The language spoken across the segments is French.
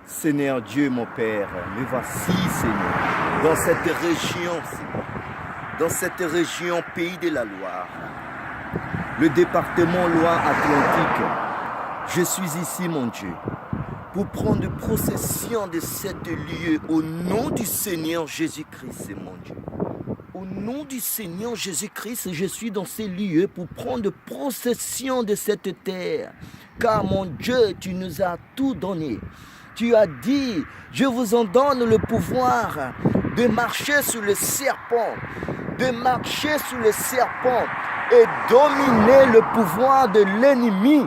Seigneur Dieu, mon Père, me voici, Seigneur, dans cette région, pays de la Loire, le département Loire-Atlantique. Je suis ici, mon Dieu, pour prendre possession de cet lieu au nom du Seigneur Jésus-Christ, mon Dieu. Au nom du Seigneur Jésus-Christ, je suis dans ces lieux pour prendre possession de cette terre. Car mon Dieu, tu nous as tout donné. Tu as dit, je vous en donne le pouvoir de marcher sur le serpent, et dominer le pouvoir de l'ennemi,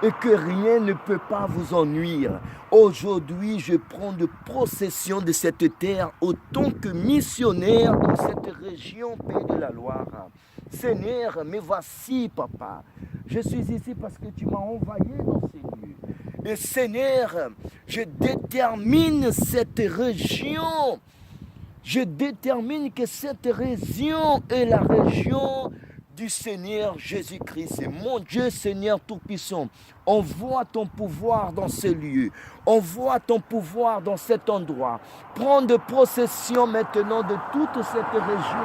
et que rien ne peut pas vous en nuire. Aujourd'hui, je prends de possession de cette terre autant que missionnaire dans cette région, pays de la Loire. Seigneur, me voici, Papa. Je suis ici parce que tu m'as envoyé dans ces lieux. Et Seigneur, je détermine cette région. Je détermine que cette région est la région du Seigneur Jésus-Christ. Mon Dieu, Seigneur Tout-Puissant, envoie ton pouvoir dans ce lieu. Envoie ton pouvoir dans cet endroit. Prends de possession maintenant de toute cette région.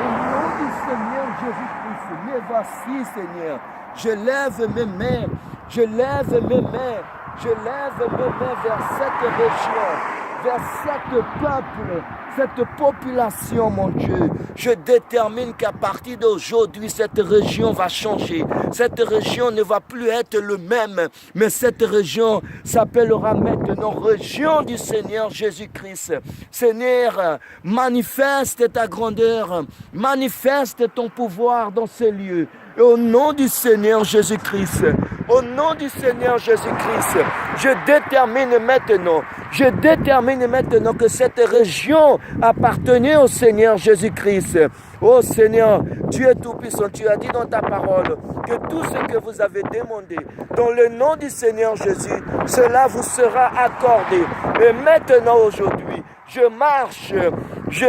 Au nom du Seigneur Jésus-Christ, me voici, Seigneur. Je lève mes mains vers cette région, vers cet peuple, cette population, mon Dieu. Je détermine qu'à partir d'aujourd'hui, cette région va changer. Cette région ne va plus être le même, mais cette région s'appellera maintenant région du Seigneur Jésus-Christ. Seigneur, manifeste ta grandeur, manifeste ton pouvoir dans ces lieux. Et au nom du Seigneur Jésus-Christ, je détermine maintenant que cette région appartenait au Seigneur Jésus-Christ. Oh Seigneur, tu es tout-puissant, tu as dit dans ta parole que tout ce que vous avez demandé dans le nom du Seigneur Jésus, cela vous sera accordé. Et maintenant, aujourd'hui, je marche, je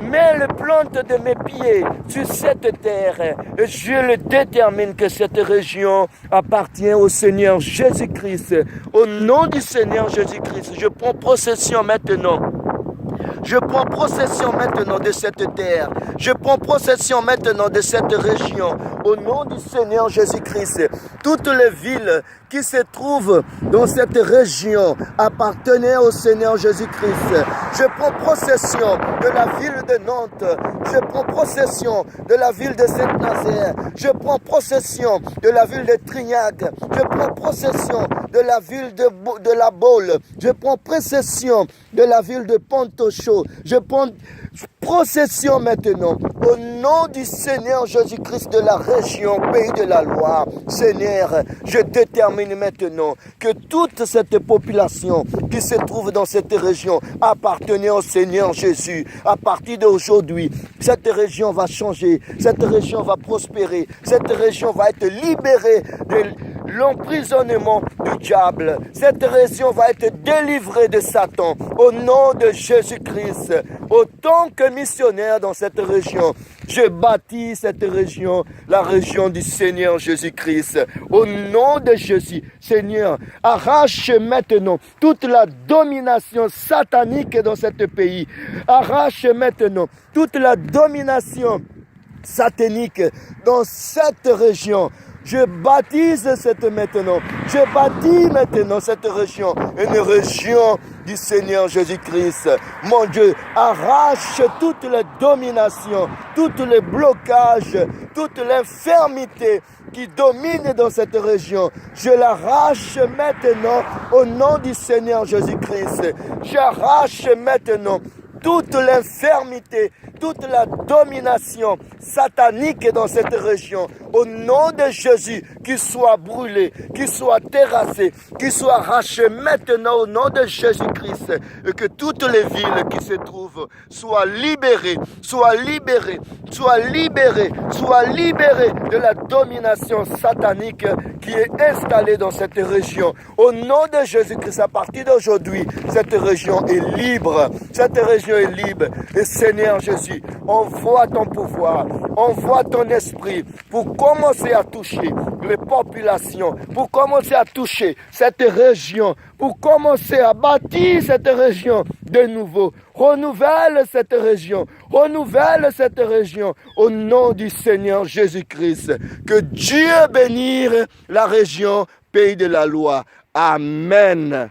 mets le plante de mes pieds sur cette terre et je le détermine que cette région appartient au Seigneur Jésus-Christ. Au nom du Seigneur Jésus-Christ, je prends possession maintenant. Je prends possession maintenant de cette terre. Je prends possession maintenant de cette région. Au nom du Seigneur Jésus-Christ, toutes les villes qui se trouvent dans cette région appartenaient au Seigneur Jésus-Christ. Je prends possession de la ville de Nantes. Je prends possession de la ville de Saint-Nazaire. Je prends possession de la ville de Trignac. Je prends possession de la ville de La Baule. Je prends possession de la ville de Pontocho. Je prends possession maintenant au nom du Seigneur Jésus-Christ de la région Pays de la Loire. Seigneur, je détermine maintenant que toute cette population qui se trouve dans cette région appartenait au Seigneur Jésus. À partir d'aujourd'hui, cette région va changer, cette région va prospérer, cette région va être libérée de l'emprisonnement du diable. Cette région va être délivrée de Satan au nom de Jésus-Christ. Autant que missionnaire dans cette région, je bâtis cette région, la région du Seigneur Jésus-Christ. Au nom de Jésus, Seigneur, arrache maintenant toute la domination satanique dans ce pays. Arrache maintenant toute la domination satanique dans cette région. Je baptise cette maintenant. Je bâtis maintenant cette région. Une région du Seigneur Jésus-Christ. Mon Dieu, arrache toute la domination, tous les blocages, toute l'infirmité qui domine dans cette région. Je l'arrache maintenant au nom du Seigneur Jésus-Christ. J'arrache maintenant toute l'infirmité, toute la domination satanique dans cette région. Au nom de Jésus, qu'il soit brûlé, qu'il soit terrassé, qu'il soit arraché maintenant au nom de Jésus-Christ. Et que toutes les villes qui se trouvent soient libérées, soient libérées, soient libérées, soient libérées de la domination satanique qui est installée dans cette région. Au nom de Jésus-Christ, à partir d'aujourd'hui, cette région est libre. Cette région est libre. Et Seigneur Jésus, envoie ton pouvoir, envoie ton esprit pour commencer à toucher les populations, pour commencer à toucher cette région, pour commencer à bâtir cette région de nouveau. Renouvelle cette région au nom du Seigneur Jésus-Christ. Que Dieu bénisse la région Pays de la Loi. Amen.